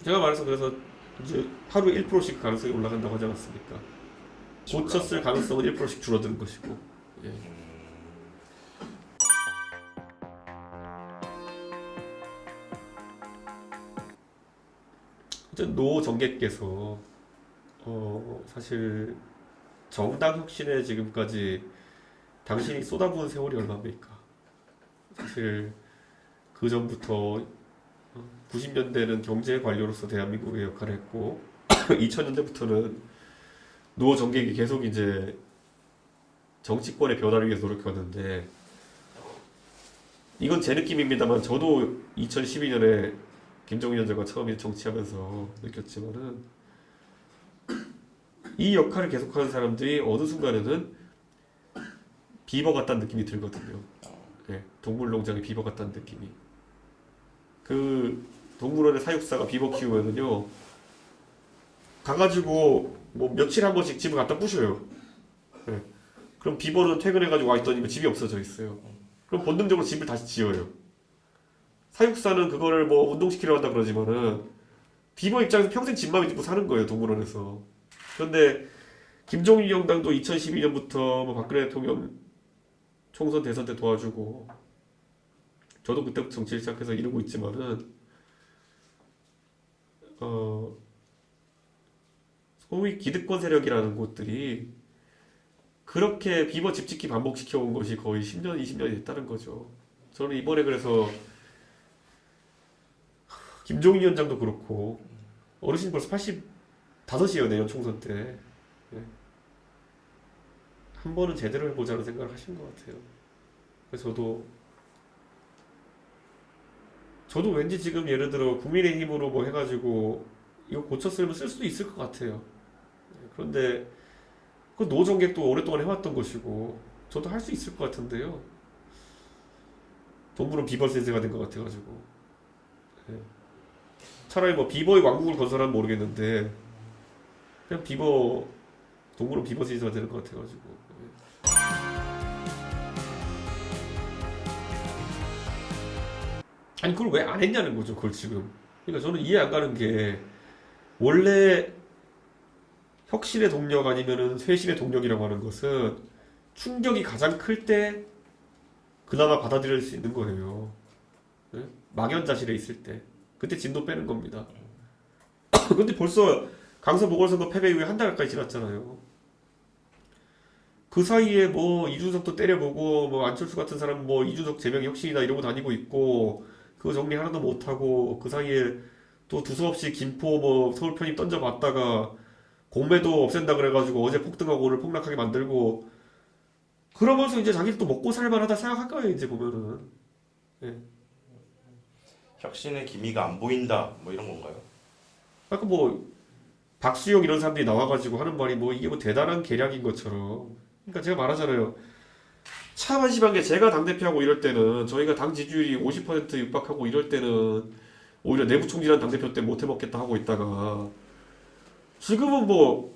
제가 말해서 그래서 이제 하루에 1%씩 가능성이 올라간다고 하지 않았습니까? 고쳤을 가능성은 1%씩 줄어드는 것이고. 예. 어쨌든 노 정객께서 사실 정당 혁신에 지금까지 당신이 쏟아부은 세월이 얼마입니까? 사실 그 전부터 90년대는 경제 관료로서 대한민국의 역할을 했고 2000년대부터는 노 정객이 계속 이제 정치권의 변화를 위해서 노력했는데 이건 제 느낌입니다만 저도 2012년에 김정일 위원장과 처음 정치하면서 느꼈지만은 이 역할을 계속하는 사람들이 어느 순간에는 비버 같다는 느낌이 들거든요. 네, 동물농장의 비버 같다는 느낌이. 그 동물원의 사육사가 비버 키우면은요 가가지고 뭐 며칠에 한 번씩 집을 갖다 부셔요. 네. 그럼 비버는 퇴근해가지고 와 있더니 집이 없어져 있어요. 그럼 본능적으로 집을 다시 지어요. 사육사는 그거를 뭐 운동시키려 한다 그러지만은 비버 입장에서 평생 집만 짓고 사는 거예요, 동물원에서. 그런데 김종인 정당도 2012년부터 뭐 박근혜 대통령 총선 대선 때 도와주고 저도 그때부터 정치를 시작해서 이러고 있지만은 소위 기득권 세력이라는 곳들이 그렇게 비버 집짓기 반복시켜 온 것이 거의 10년, 20년이 됐다는 거죠. 저는 이번에 그래서 김종인 위원장도 그렇고 어르신 벌써 85이에요, 내년 총선 때. 네. 한 번은 제대로 해보자는 생각을 하신 것 같아요. 그래서 저도 왠지 지금 예를 들어 국민의힘으로 뭐 해가지고 이거 고쳤으면 쓸 수도 있을 것 같아요. 그런데 그 노정객도 오랫동안 해왔던 것이고 저도 할 수 있을 것 같은데요. 동물은 비버 센세가 된 것 같아가지고 네. 차라리 뭐 비버의 왕국을 건설하면 모르겠는데 그냥 동물은 비버 센세가 되는 것 같아가지고 네. 아니 그걸 왜 안 했냐는 거죠. 그걸 지금. 그러니까 저는 이해 안 가는 게 원래 혁신의 동력 아니면은 쇄신의 동력이라고 하는 것은 충격이 가장 클 때 그나마 받아들일 수 있는 거예요. 네? 막연자실에 있을 때 그때 진도 빼는 겁니다. 근데 벌써 강서 보궐선거 패배 이후에 한 달 가까이 지났잖아요. 그 사이에 뭐 이준석도 때려보고 뭐 안철수 같은 사람 뭐 이준석 제명 혁신이다 이러고 다니고 있고 그거 정리 하나도 못하고 그 사이에 또 두서없이 김포 뭐 서울 편입 던져봤다가 공매도 없앤다 그래가지고 어제 폭등하고 오늘 폭락하게 만들고 그러면서 이제 자기들 또 먹고 살만하다 생각할 거예요 이제 보면은. 예. 혁신의 기미가 안 보인다 뭐 이런 건가요? 아까 뭐 박수영 이런 사람들이 나와가지고 하는 말이 뭐 이게 뭐 대단한 계략인 것처럼. 그러니까 제가 말하잖아요. 참 한심한 게 제가 당대표하고 이럴 때는 저희가 당 지지율이 50% 육박하고 이럴 때는 오히려 내부 총질한 당대표 때 못 해먹겠다 하고 있다가 지금은 뭐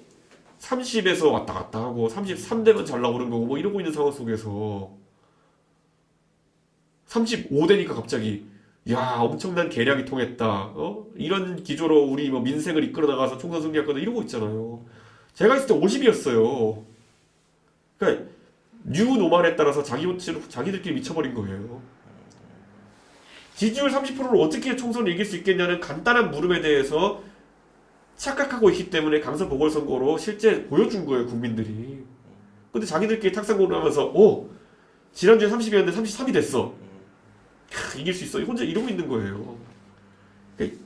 30에서 왔다 갔다 하고 33되면 잘 나오는 거고 뭐 이러고 있는 상황 속에서 35되니까 갑자기 야 엄청난 계략이 통했다 이런 기조로 우리 뭐 민생을 이끌어 나가서 총선 승리할 거다 이러고 있잖아요. 제가 있을 때 50이었어요. 그러니까 뉴노멀에 따라서 자기들끼리 미쳐버린 거예요. 지지율 30%를 어떻게 총선을 이길 수 있겠냐는 간단한 물음에 대해서 착각하고 있기 때문에 강서 보궐선거로 실제 보여준 거예요, 국민들이. 근데 자기들끼리 탁상공을 하면서 지난주에 30이었는데 33이 됐어. 이길 수 있어. 혼자 이러고 있는 거예요. 그러니까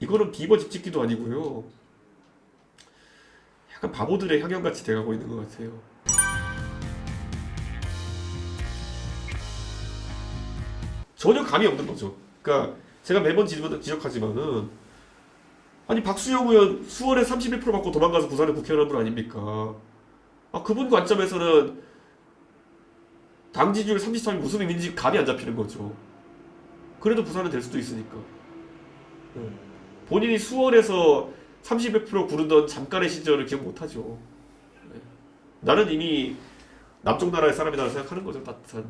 이거는 비버 집짓기도 아니고요. 약간 바보들의 향연같이 돼가고 있는 것 같아요. 전혀 감이 없는 거죠. 그러니까 제가 매번 지적하지만은 아니 박수영 의원 수원에 31% 받고 도망가서 부산에 국회의원 한 분 아닙니까? 그분 관점에서는 당 지지율 33이 무슨 의미인지 감이 안 잡히는 거죠. 그래도 부산은 될 수도 있으니까. 본인이 수원에서 31% 구르던 잠깐의 시절을 기억 못하죠. 나는 이미 남쪽 나라의 사람이라고 생각하는 거죠. 따뜻한.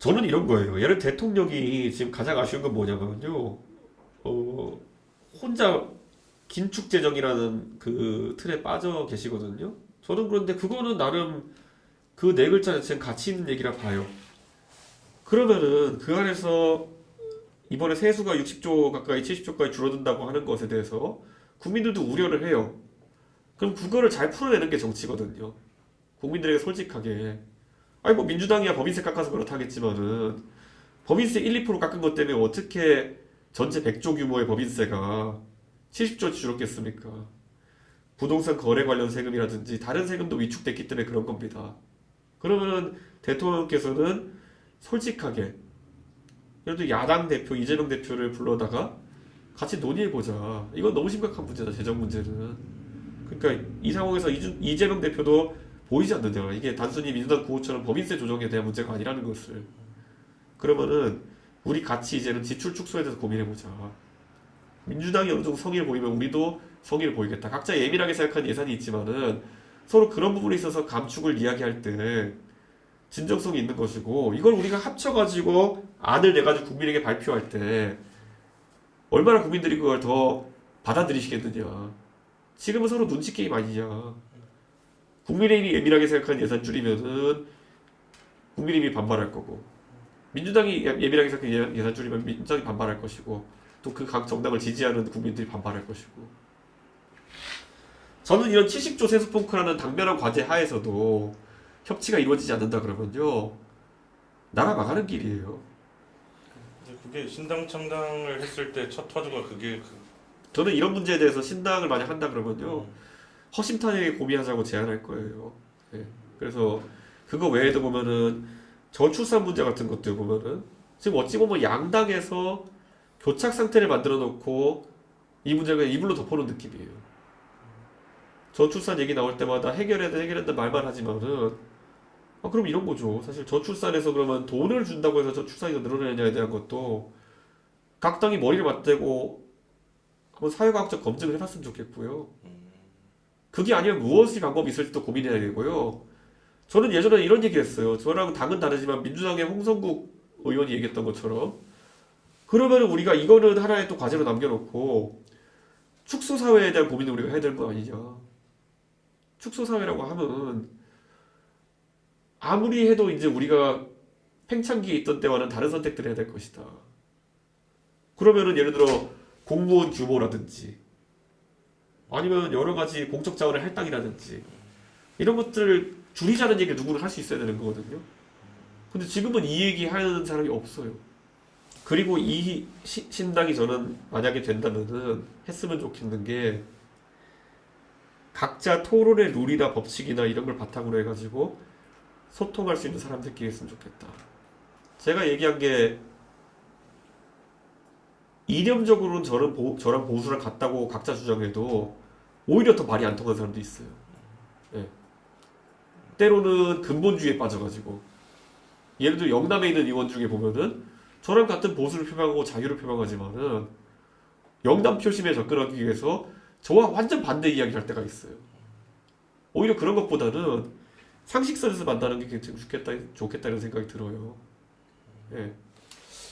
저는 이런 거예요. 얘는 대통령이 지금 가장 아쉬운 건 뭐냐면요. 혼자 긴축 재정이라는 그 틀에 빠져 계시거든요. 저는 그런데 그거는 나름 그 네 글자 자체는 가치 있는 얘기라 봐요. 그러면은 그 안에서 이번에 세수가 60조 가까이 70조까지 줄어든다고 하는 것에 대해서 국민들도 우려를 해요. 그럼 그거를 잘 풀어내는 게 정치거든요. 국민들에게 솔직하게. 아니 뭐 민주당이야 법인세 깎아서 그렇다겠지만은 법인세 1, 2% 깎은 것 때문에 어떻게 전체 100조 규모의 법인세가 70조 줄었겠습니까? 부동산 거래 관련 세금이라든지 다른 세금도 위축됐기 때문에 그런 겁니다. 그러면은 대통령께서는 솔직하게 예를 들어 야당 대표 이재명 대표를 불러다가 같이 논의해보자. 이건 너무 심각한 문제다. 재정 문제는. 그러니까 이 상황에서 이재명 대표도 보이지 않느냐. 이게 단순히 민주당 구호처럼 법인세 조정에 대한 문제가 아니라는 것을. 그러면은 우리 같이 이제는 지출 축소에 대해서 고민해보자. 민주당이 어느 정도 성의를 보이면 우리도 성의를 보이겠다. 각자 예민하게 생각하는 예산이 있지만은 서로 그런 부분에 있어서 감축을 이야기할 때 진정성이 있는 것이고 이걸 우리가 합쳐가지고 안을 내가지고 국민에게 발표할 때 얼마나 국민들이 그걸 더 받아들이시겠느냐. 지금은 서로 눈치 게임 아니냐. 국민의힘이 예민하게 생각하는 예산 줄이면은 국민의힘이 반발할 거고 민주당이 예민하게 생각하는 예산 줄이면 민주당이 반발할 것이고 또 그 각 정당을 지지하는 국민들이 반발할 것이고 저는 이런 70조 세수펑크라는 당면한 과제 하에서도 협치가 이루어지지 않는다 그러면요 나라 망하는 길이에요. 근데 그게 신당 창당을 했을 때 첫 화두가 그게 저는 이런 문제에 대해서 신당을 만약 한다 그러면요 허심탄회하게 고민하자고 제안할 거예요. 예. 그래서 그거 외에도 보면은 저출산 문제 같은 것들 보면은 지금 어찌 보면 양당에서 교착 상태를 만들어 놓고 이 문제를 이불로 덮어놓은 느낌이에요. 저출산 얘기 나올 때마다 해결한다 말만 하지만은 그럼 이런 거죠. 사실 저출산에서 그러면 돈을 준다고 해서 저출산이 늘어나느냐에 대한 것도 각 당이 머리를 맞대고 한번 사회과학적 검증을 해봤으면 좋겠고요. 그게 아니면 무엇이 방법이 있을지도 고민해야 되고요. 저는 예전에 이런 얘기 했어요. 저랑 당은 다르지만 민주당의 홍성국 의원이 얘기했던 것처럼 그러면 우리가 이거는 하나의 또 과제로 남겨놓고 축소사회에 대한 고민을 우리가 해야 되는 거 아니냐. 축소사회라고 하면 아무리 해도 이제 우리가 팽창기에 있던 때와는 다른 선택들을 해야 될 것이다. 그러면은 예를 들어 공무원 규모라든지 아니면 여러 가지 공적 자원의 할당이라든지 이런 것들을 줄이자는 얘기를 누구는 할 수 있어야 되는 거거든요. 근데 지금은 이 얘기 하는 사람이 없어요. 그리고 이 신당이 저는 만약에 된다면은 했으면 좋겠는 게 각자 토론의 룰이나 법칙이나 이런 걸 바탕으로 해가지고 소통할 수 있는 사람들끼리 했으면 좋겠다. 제가 얘기한 게 이념적으로는 저랑 보수랑 같다고 각자 주장해도 오히려 더 말이 안 통하는 사람도 있어요. 예. 때로는 근본주의에 빠져가지고 예를 들어 영남에 있는 의원 중에 보면은 저랑 같은 보수를 표방하고 자유를 표방하지만은 영남 표심에 접근하기 위해서 저와 완전 반대 이야기를 할 때가 있어요. 오히려 그런 것보다는 상식선에서 만나는 게 굉장히 좋겠다 이런 생각이 들어요. 예.